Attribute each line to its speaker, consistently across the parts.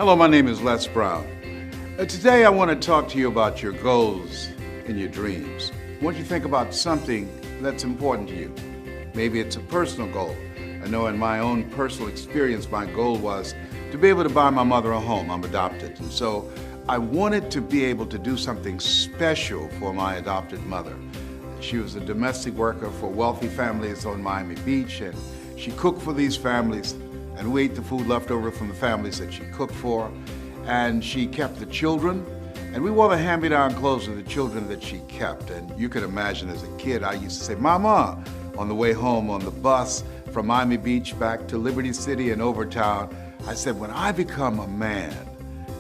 Speaker 1: Hello, my name is Les Brown. Today I want to talk to you about your goals and your dreams. I want you to think about something that's important to you. Maybe it's a personal goal. I know in my own personal experience, my goal was to be able to buy my mother a home. I'm adopted. And so I wanted to be able to do something special for my adopted mother. She was a domestic worker for wealthy families on Miami Beach, and she cooked for these families, and we ate the food left over from the families that she cooked for. And she kept the children, and we wore the hand-me-down clothes of the children that she kept. And you could imagine as a kid, I used to say, "Mama," on the way home on the bus from Miami Beach back to Liberty City and Overtown. I said, when I become a man,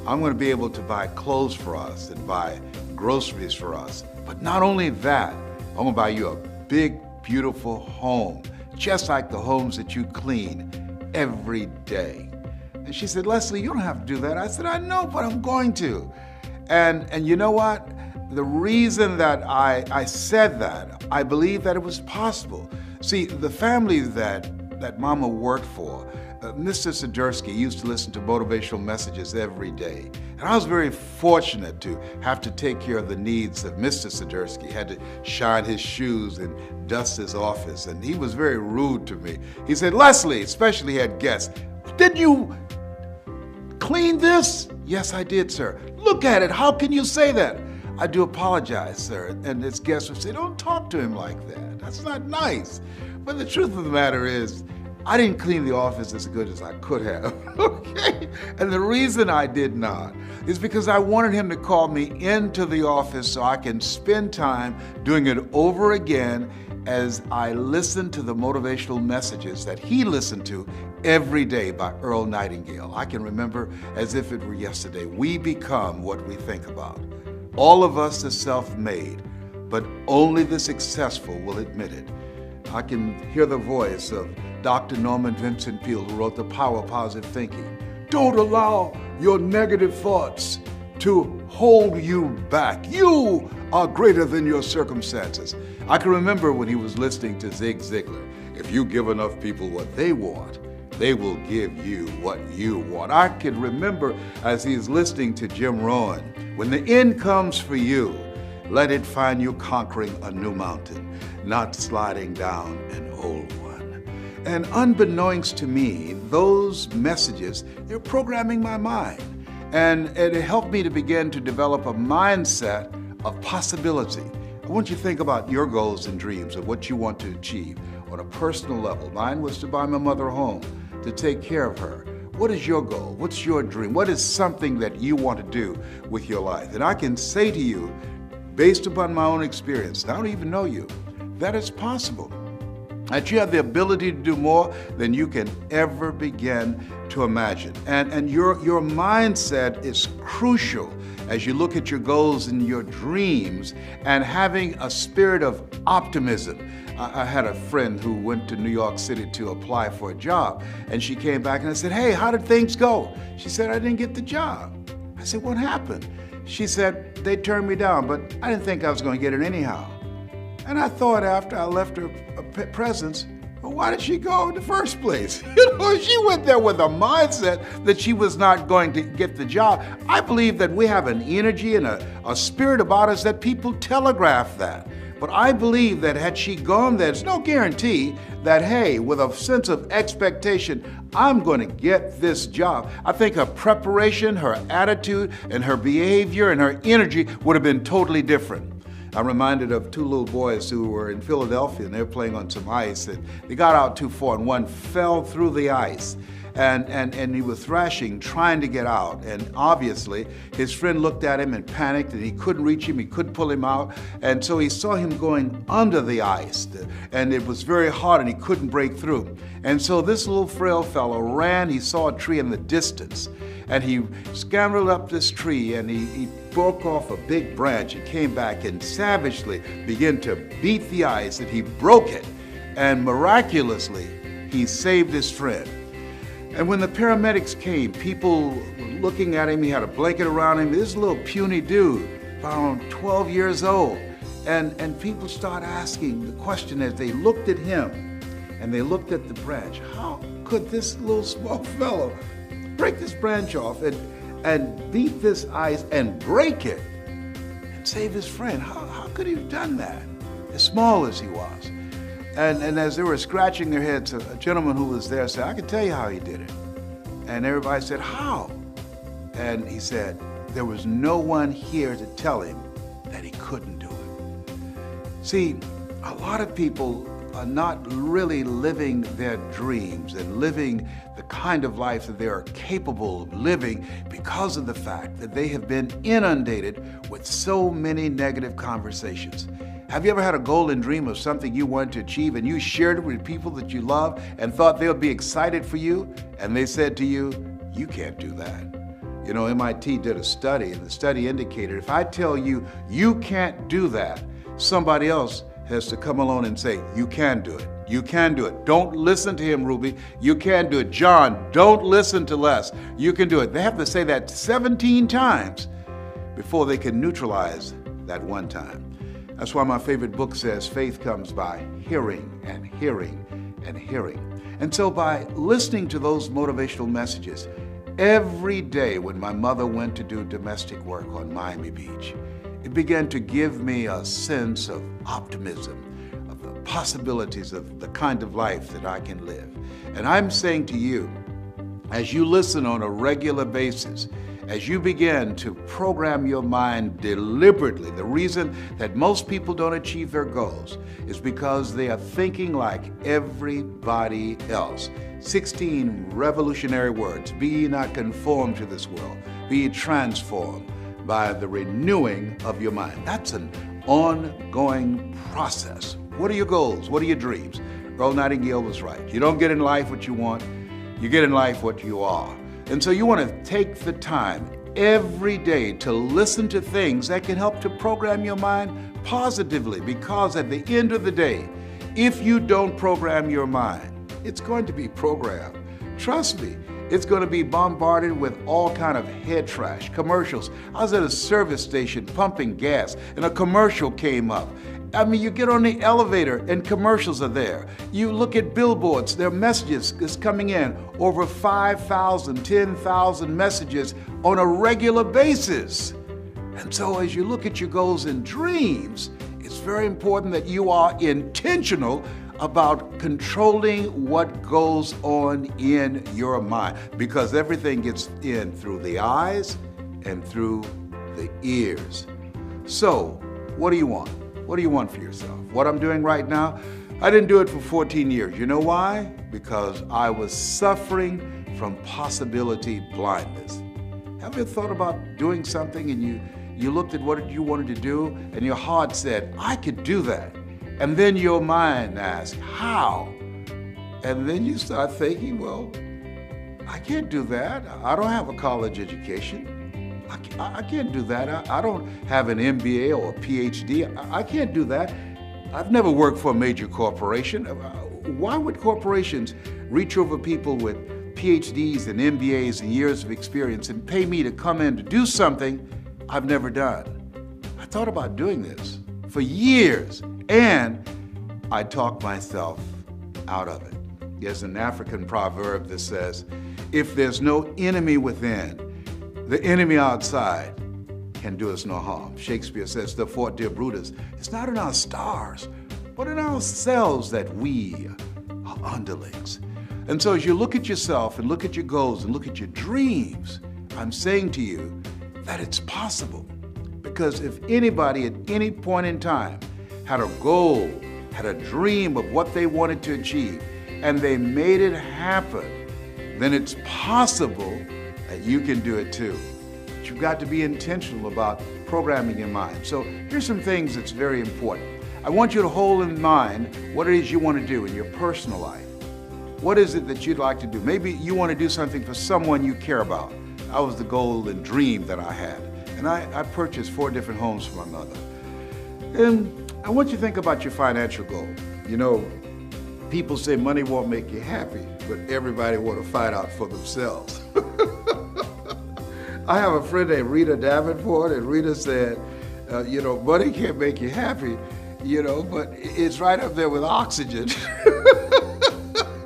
Speaker 1: I'm going to be able to buy clothes for us and buy groceries for us. But not only that, I'm going to buy you a big, beautiful home, just like the homes that you clean every day. And she said, "Leslie, you don't have to do that." I said, "I know, but I'm going to." And you know what? The reason that I said that, I believe that it was possible. See, the family that Mama worked for, Mr. Sidursky used to listen to motivational messages every day. And I was very fortunate to have to take care of the needs of Mr. Sidursky. He had to shine his shoes and dust his office, and he was very rude to me. He said, "Leslie," especially he had guests, "did you clean this?" "Yes, I did, sir." "Look at it, how can you say that?" "I do apologize, sir." And his guests would say, "Don't talk to him like that. That's not nice." But the truth of the matter is, I didn't clean the office as good as I could have, okay? And the reason I did not is because I wanted him to call me into the office so I can spend time doing it over again as I listened to the motivational messages that he listened to every day by Earl Nightingale. I can remember as if it were yesterday. We become what we think about. All of us are self-made, but only the successful will admit it. I can hear the voice of Dr. Norman Vincent Peale, who wrote The Power of Positive Thinking. Don't allow your negative thoughts to hold you back. You are greater than your circumstances. I can remember when he was listening to Zig Ziglar. If you give enough people what they want, they will give you what you want. I can remember as he is listening to Jim Rohn, when the end comes for you, let it find you conquering a new mountain, not sliding down an old one. And unbeknownst to me, those messages, they're programming my mind. And it helped me to begin to develop a mindset of possibility. I want you to think about your goals and dreams of what you want to achieve on a personal level. Mine was to buy my mother a home, to take care of her. What is your goal? What's your dream? What is something that you want to do with your life? And I can say to you, based upon my own experience, I don't even know you, that it's possible. That you have the ability to do more than you can ever begin to imagine. And your mindset is crucial as you look at your goals and your dreams and having a spirit of optimism. I had a friend who went to New York City to apply for a job, and she came back and I said, "Hey, how did things go?" She said, "I didn't get the job." I said, "What happened?" She said, "They turned me down, but I didn't think I was going to get it anyhow." And I thought after I left her presence, well, why did she go in the first place? She went there with a mindset that she was not going to get the job. I believe that we have an energy and a spirit about us that people telegraph that. But I believe that had she gone there, there's no guarantee that, hey, with a sense of expectation, I'm going to get this job. I think her preparation, her attitude, and her behavior and her energy would have been totally different. I'm reminded of two little boys who were in Philadelphia, and they were playing on some ice, and they got out too far, and one fell through the ice. And he was thrashing, trying to get out. And obviously, his friend looked at him and panicked, and he couldn't reach him, he couldn't pull him out. And so he saw him going under the ice, and it was very hard, and he couldn't break through. And so this little frail fellow ran, he saw a tree in the distance, and he scampered up this tree, and he broke off a big branch and came back and savagely began to beat the ice, and he broke it. And miraculously, he saved his friend. And when the paramedics came, people were looking at him. He had a blanket around him. This little puny dude, around 12 years old. And people start asking the question as they looked at him and they looked at the branch, how could this little small fellow break this branch off and beat this ice and break it and save his friend. How could he have done that, as small as he was? And as they were scratching their heads, a gentleman who was there said, I can tell you how he did it. And everybody said, how? And he said, there was no one here to tell him that he couldn't do it. See, a lot of people are not really living their dreams and living the kind of life that they are capable of living because of the fact that they have been inundated with so many negative conversations. Have you ever had a goal and dream of something you wanted to achieve and you shared it with people that you love and thought they would be excited for you, and they said to you, you can't do that? You know, MIT did a study, and the study indicated if I tell you, you can't do that, somebody else has to come along and say, you can do it. You can do it. Don't listen to him, Ruby. You can do it. John, don't listen to Les. You can do it. They have to say that 17 times before they can neutralize that one time. That's why my favorite book says faith comes by hearing and hearing and hearing. And so by listening to those motivational messages, every day when my mother went to do domestic work on Miami Beach, it began to give me a sense of optimism, of the possibilities of the kind of life that I can live. And I'm saying to you, as you listen on a regular basis, as you begin to program your mind deliberately, the reason that most people don't achieve their goals is because they are thinking like everybody else. 16 revolutionary words. Be ye not conformed to this world. Be ye transformed by the renewing of your mind. That's an ongoing process. What are your goals? What are your dreams? Earl Nightingale was right. You don't get in life what you want. You get in life what you are. And so you want to take the time every day to listen to things that can help to program your mind positively, because at the end of the day, if you don't program your mind, it's going to be programmed. Trust me, it's going to be bombarded with all kind of head trash, commercials. I was at a service station pumping gas and a commercial came up. I mean, you get on the elevator and commercials are there. You look at billboards, their messages is coming in, over 5,000, 10,000 messages on a regular basis. And so as you look at your goals and dreams, it's very important that you are intentional about controlling what goes on in your mind, because everything gets in through the eyes and through the ears. So, what do you want? What do you want for yourself? What I'm doing right now, I didn't do it for 14 years. You know why? Because I was suffering from possibility blindness. Have you thought about doing something and you looked at what you wanted to do and your heart said, I could do that. And then your mind asked, how? And then you start thinking, well, I can't do that. I don't have a college education. I can't do that. I don't have an MBA or a PhD. I can't do that. I've never worked for a major corporation. Why would corporations reach over people with PhDs and MBAs and years of experience and pay me to come in to do something I've never done? I thought about doing this for years, and I talked myself out of it. There's an African proverb that says, if there's no enemy within, the enemy outside can do us no harm. Shakespeare says, therefore, dear Brutus, it's not in our stars, but in ourselves that we are underlings. And so as you look at yourself and look at your goals and look at your dreams, I'm saying to you that it's possible. Because if anybody at any point in time had a goal, had a dream of what they wanted to achieve, and they made it happen, then it's possible that you can do it too. But you've got to be intentional about programming your mind. So here's some things that's very important. I want you to hold in mind what it is you want to do in your personal life. What is it that you'd like to do? Maybe you want to do something for someone you care about. That was the goal and dream that I had. And I purchased 4 different homes for my mother. And I want you to think about your financial goal. You know, people say money won't make you happy, but everybody want to find out for themselves. I have a friend named Rita Davenport, and Rita said, money can't make you happy, but it's right up there with oxygen.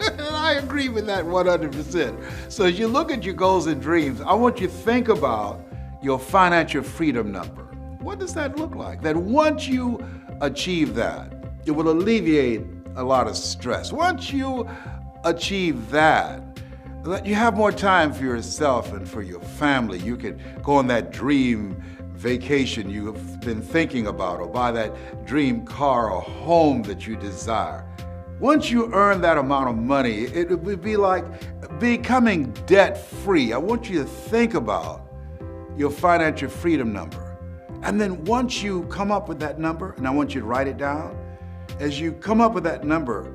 Speaker 1: And I agree agree with that 100%. So as you look at your goals and dreams, I want you to think about your financial freedom number. What does that look like? That once you achieve that, it will alleviate a lot of stress. Once you achieve that, you have more time for yourself and for your family. You can go on that dream vacation you've been thinking about, or buy that dream car or home that you desire. Once you earn that amount of money, it would be like becoming debt-free. I want you to think about your financial freedom number. And then once you come up with that number, and I want you to write it down, as you come up with that number,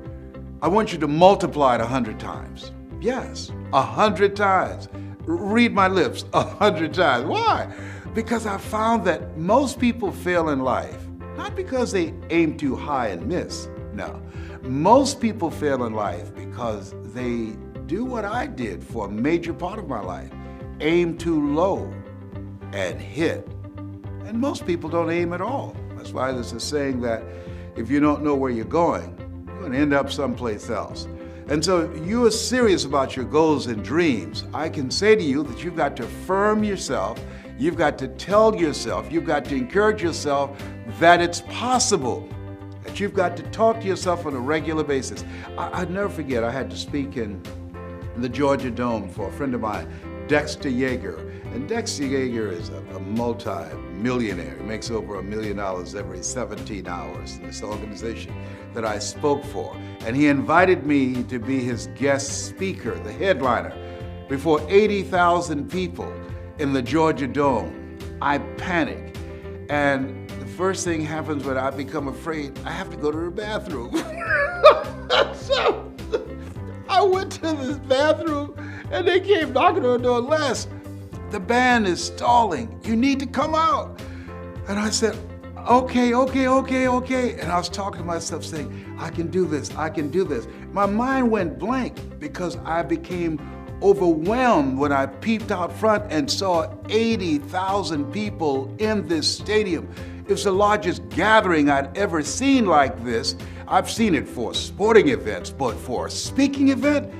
Speaker 1: I want you to multiply it 100 times. Yes, 100 times. Read my lips, 100 times. Why? Because I found that most people fail in life, not because they aim too high and miss. No, most people fail in life because they do what I did for a major part of my life. Aim too low and hit. And most people don't aim at all. That's why there's a saying that if you don't know where you're going to end up someplace else. And so you are serious about your goals and dreams. I can say to you that you've got to affirm yourself, you've got to tell yourself, you've got to encourage yourself that it's possible, that you've got to talk to yourself on a regular basis. I'd never forget, I had to speak in the Georgia Dome for a friend of mine, Dexter Yeager. And Dexter Yeager is a multi-millionaire. He makes over $1 million every 17 hours in this organization that I spoke for. And he invited me to be his guest speaker, the headliner, before 80,000 people in the Georgia Dome. I panic. And the first thing happens when I become afraid, I have to go to the bathroom. So I went to this bathroom and they came knocking on the door. Les, the band is stalling. You need to come out. And I said, okay. And I was talking to myself saying, I can do this, I can do this. My mind went blank because I became overwhelmed when I peeped out front and saw 80,000 people in this stadium. It was the largest gathering I'd ever seen like this. I've seen it for sporting events, but for a speaking event,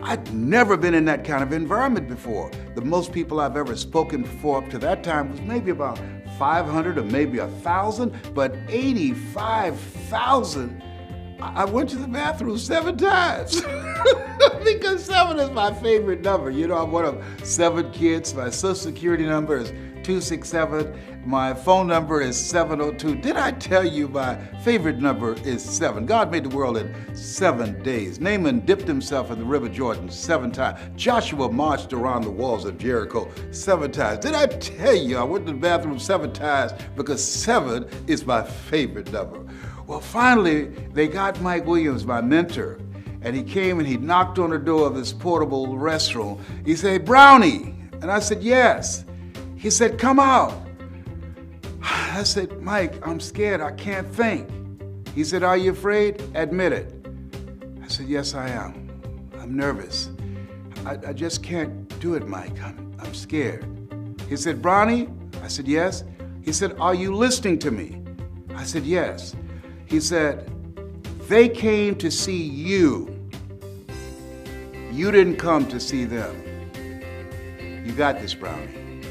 Speaker 1: I'd never been in that kind of environment before. The most people I've ever spoken for up to that time was maybe about 500 or maybe 1,000, but 85,000. I went to the bathroom 7 times because 7 is my favorite number. You know, I'm one of 7 kids. My social security number is 267. My phone number is 702. Did I tell you my favorite number is 7? God made the world in 7 days. Naaman dipped himself in the river Jordan 7 times. Joshua marched around the walls of Jericho 7 times. Did I tell you I went to the bathroom 7 times because 7 is my favorite number? Well, finally, they got Mike Williams, my mentor, and he came and he knocked on the door of this portable restroom. He said, Brownie. And I said, yes. He said, come out. I said, Mike, I'm scared. I can't think. He said, are you afraid? Admit it. I said, yes, I am. I'm nervous. I just can't do it, Mike. I'm scared. He said, Brownie? I said, yes. He said, are you listening to me? I said, yes. He said, they came to see you. You didn't come to see them. You got this, Brownie.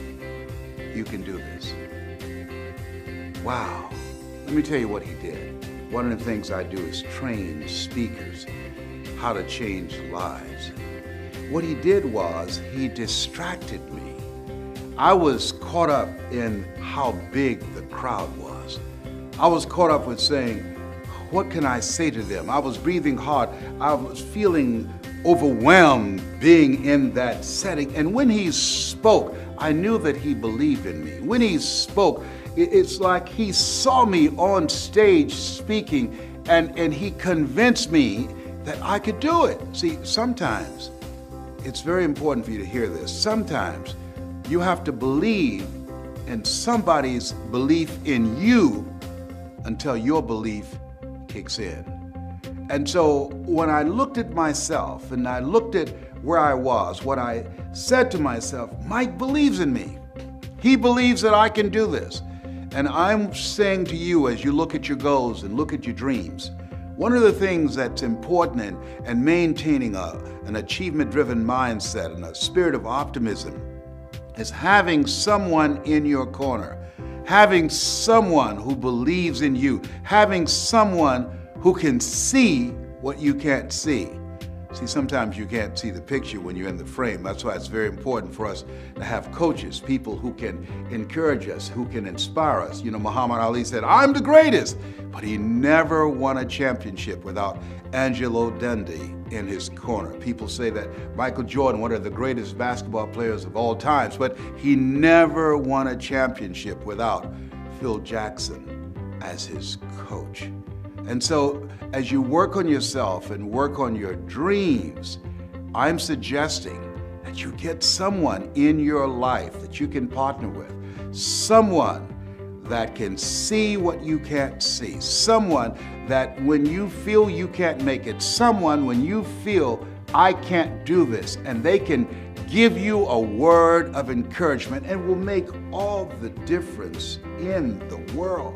Speaker 1: You can do this. Wow. Let me tell you what he did. One of the things I do is train speakers how to change lives. What he did was he distracted me. I was caught up in how big the crowd was. I was caught up with saying, what can I say to them? I was breathing hard. I was feeling overwhelmed being in that setting. And when he spoke, I knew that he believed in me. When he spoke, it's like he saw me on stage speaking and he convinced me that I could do it. See, sometimes it's very important for you to hear this. Sometimes you have to believe in somebody's belief in you until your belief kicks in. And so when I looked at myself and I looked at where I was, what I said to myself, Mike believes in me. He believes that I can do this. And I'm saying to you, as you look at your goals and look at your dreams, One of the things that's important in maintaining an achievement-driven mindset and a spirit of optimism is having someone in your corner, having someone who believes in you, having someone who can see what you can't see. See, sometimes you can't see the picture when you're in the frame. That's why it's very important for us to have coaches, people who can encourage us, who can inspire us. You know, Muhammad Ali said, "I'm the greatest," but he never won a championship without Angelo Dundee in his corner. People say that Michael Jordan, one of the greatest basketball players of all times, but he never won a championship without Phil Jackson as his coach. And so, as you work on yourself and work on your dreams, I'm suggesting that you get someone in your life that you can partner with, someone that can see what you can't see, someone that when you feel you can't make it, someone when you feel I can't do this, and they can give you a word of encouragement and will make all the difference in the world.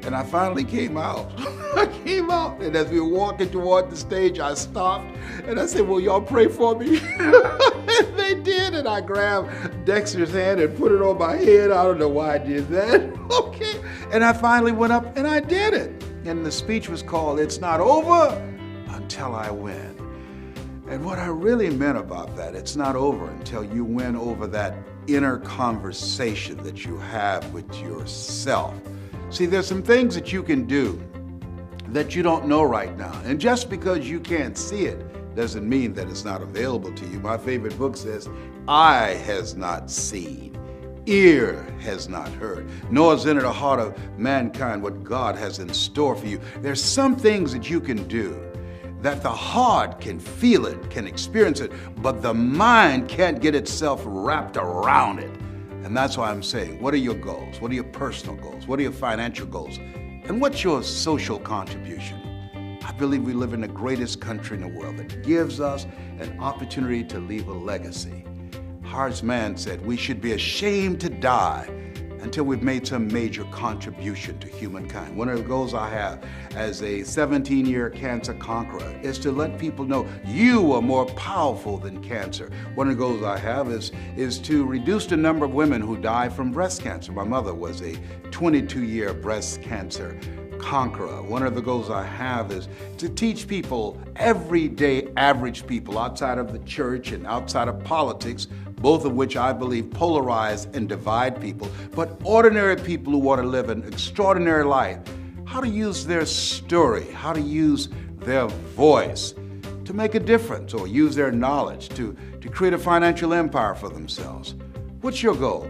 Speaker 1: And I finally came out. I came out, and as we were walking toward the stage, I stopped, and I said, "Will y'all pray for me?" And they did, and I grabbed Dexter's hand and put it on my head. I don't know why I did that. Okay. And I finally went up, and I did it. And the speech was called, "It's Not Over Until I Win." And what I really meant about that, it's not over until you win over that inner conversation that you have with yourself. See, there's some things that you can do that you don't know right now. And just because you can't see it doesn't mean that it's not available to you. My favorite book says, "Eye has not seen, ear has not heard, nor has entered the heart of mankind what God has in store for you." There's some things that you can do that the heart can feel it, can experience it, but the mind can't get itself wrapped around it. And that's why I'm saying, what are your goals? What are your personal goals? What are your financial goals? And what's your social contribution? I believe we live in the greatest country in the world that gives us an opportunity to leave a legacy. Hart's man said we should be ashamed to die until we've made some major contribution to humankind. One of the goals I have as a 17-year cancer conqueror is to let people know you are more powerful than cancer. One of the goals I have is to reduce the number of women who die from breast cancer. My mother was a 22-year breast cancer conqueror. One of the goals I have is to teach people, everyday average people outside of the church and outside of politics, both of which I believe polarize and divide people, but ordinary people who want to live an extraordinary life, how to use their story, how to use their voice to make a difference, or use their knowledge to create a financial empire for themselves. What's your goal?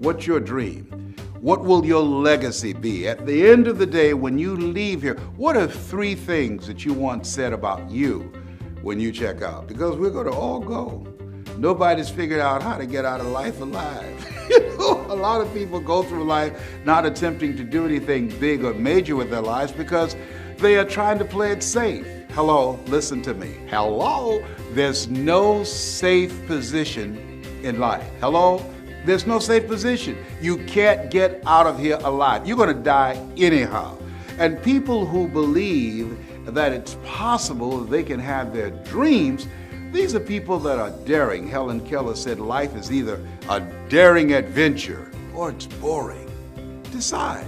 Speaker 1: What's your dream? What will your legacy be? At the end of the day, when you leave here, what are 3 things that you want said about you when you check out? Because we're going to all go. Nobody's figured out how to get out of life alive. A lot of people go through life not attempting to do anything big or major with their lives because they are trying to play it safe. Hello, listen to me. Hello, there's no safe position in life. Hello? There's no safe position. You can't get out of here alive. You're going to die anyhow. And people who believe that it's possible they can have their dreams, these are people that are daring. Helen Keller said life is either a daring adventure or it's boring. Decide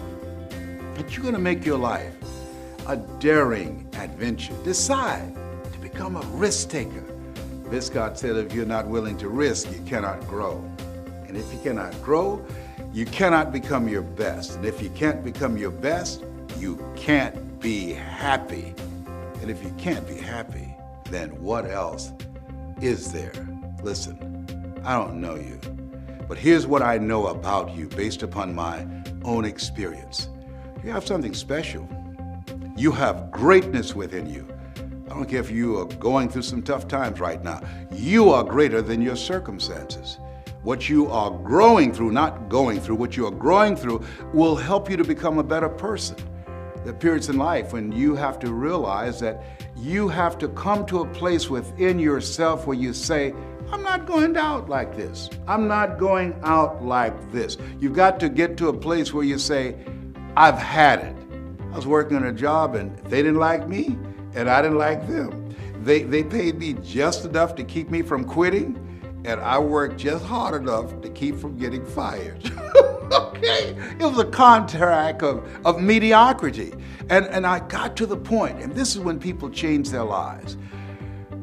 Speaker 1: that you're going to make your life a daring adventure. Decide to become a risk taker. Viscott said if you're not willing to risk, you cannot grow. And if you cannot grow, you cannot become your best. And if you can't become your best, you can't be happy. And if you can't be happy, then what else is there? Listen, I don't know you, but here's what I know about you based upon my own experience. You have something special. You have greatness within you. I don't care if you are going through some tough times right now. You are greater than your circumstances. What you are growing through, not going through, what you are growing through will help you to become a better person. There are periods in life when you have to realize that you have to come to a place within yourself where you say, I'm not going out like this. I'm not going out like this. You've got to get to a place where you say, I've had it. was working on a job and they didn't like me and I didn't like them. They paid me just enough to keep me from quitting, and I worked just hard enough to keep from getting fired. Okay? It was a contract of mediocrity. And I got to the point, and this is when people change their lives.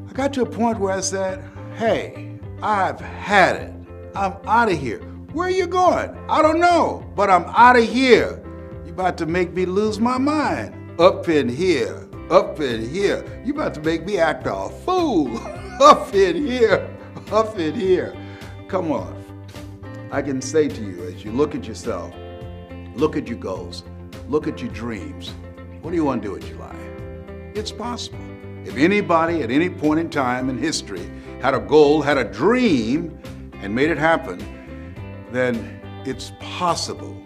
Speaker 1: I got to a point where I said, hey, I've had it. I'm out of here. Where are you going? I don't know, but I'm out of here. You're about to make me lose my mind. Up in here, up in here. You're about to make me act a fool. Up in here, up in here. Come on. I can say to you, as you look at yourself, look at your goals, look at your dreams, what do you want to do with your life? It's possible. If anybody at any point in time in history had a goal, had a dream, and made it happen, then it's possible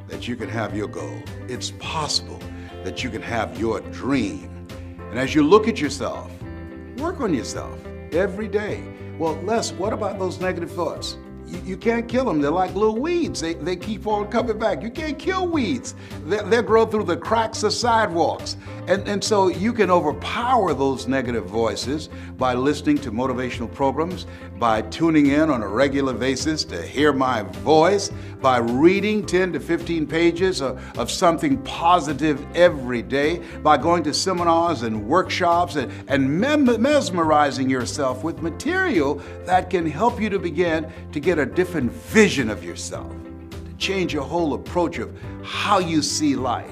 Speaker 1: that you can have your goal. It's possible that you can have your dream. And as you look at yourself, work on yourself every day. Well, Les, what about those negative thoughts? You can't kill them. They're like little weeds. They keep on coming back. You can't kill weeds. They'll grow through the cracks of sidewalks. And so you can overpower those negative voices by listening to motivational programs, by tuning in on a regular basis to hear my voice, by reading 10 to 15 pages of something positive every day, by going to seminars and workshops and mesmerizing yourself with material that can help you to begin to get a different vision of yourself, to change your whole approach of how you see life.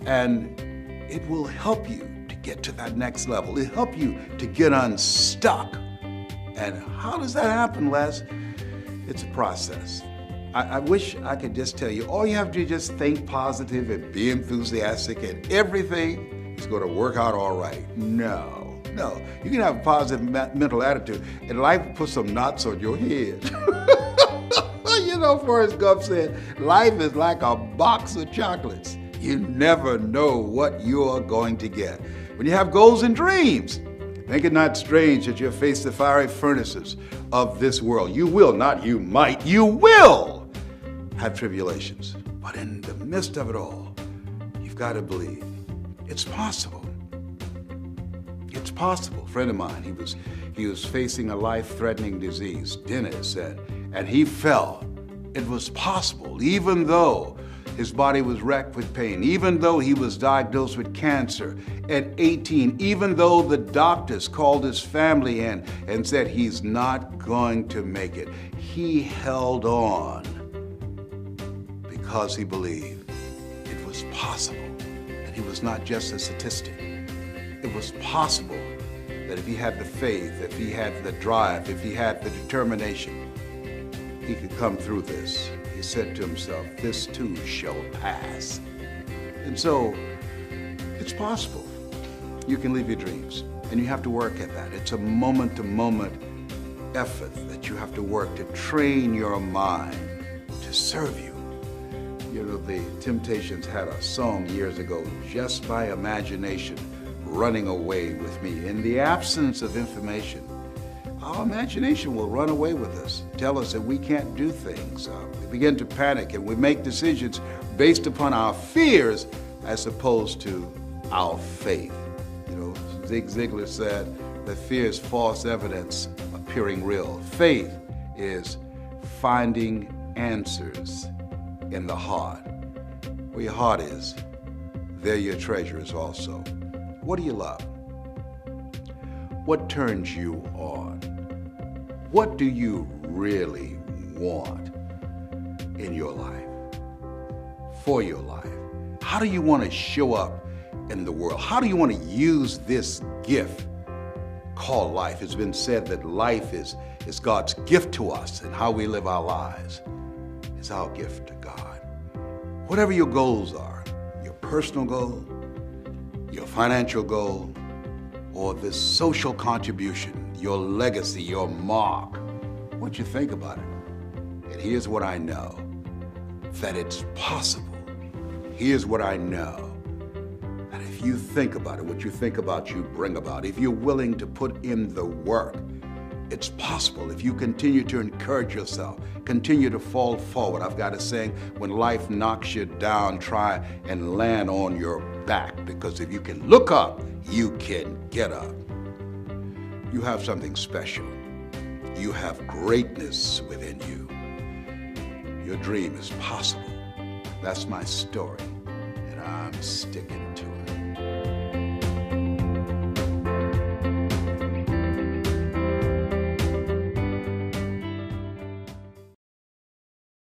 Speaker 1: And it will help you to get to that next level. It'll help you to get unstuck. And how does that happen, Les? It's a process. I wish I could just tell you, all you have to do is just think positive and be enthusiastic and everything is going to work out all right. No. You can have a positive mental attitude and life will put some knots on your head. You know, Forrest Gump said, life is like a box of chocolates. You never know what you're going to get. When you have goals and dreams, think it not strange that you'll face the fiery furnaces of this world. You will, not you might, you will have tribulations. But in the midst of it all, you've got to believe it's possible. It's possible. A friend of mine, he was facing a life-threatening disease, Dennis, and he felt it was possible, even though his body was racked with pain, even though he was diagnosed with cancer at 18, even though the doctors called his family in and said he's not going to make it. He held on because he believed it was possible, that he was not just a statistic. It was possible that if he had the faith, if he had the drive, if he had the determination, he could come through this. He said to himself, this too shall pass. And so, it's possible. You can live your dreams, and you have to work at that. It's a moment-to-moment effort that you have to work to train your mind to serve you. You know, the Temptations had a song years ago, Just by Imagination, running away with me. In the absence of information, our imagination will run away with us, tell us that we can't do things. We begin to panic and we make decisions based upon our fears as opposed to our faith. You know, Zig Ziglar said that fear is false evidence appearing real. Faith is finding answers in the heart. Where your heart is, there your treasure is also. What do you love? What turns you on? What do you really want in your life, for your life? How do you want to show up in the world? How do you want to use this gift called life? It's been said that life is God's gift to us, and how we live our lives is our gift to God. Whatever your goals are, your personal goal, your financial goal, or this social contribution, your legacy, your mark, what you think about it. And here's what I know, that it's possible. Here's what I know, that if you think about it, what you think about, you bring about. If you're willing to put in the work, It's possible if you continue to encourage yourself, continue to fall forward. I've got a saying, when life knocks you down, try and land on your back, because if you can look up, you can get up. You have something special. You have greatness within you. Your dream is possible. That's my story, and I'm sticking to it.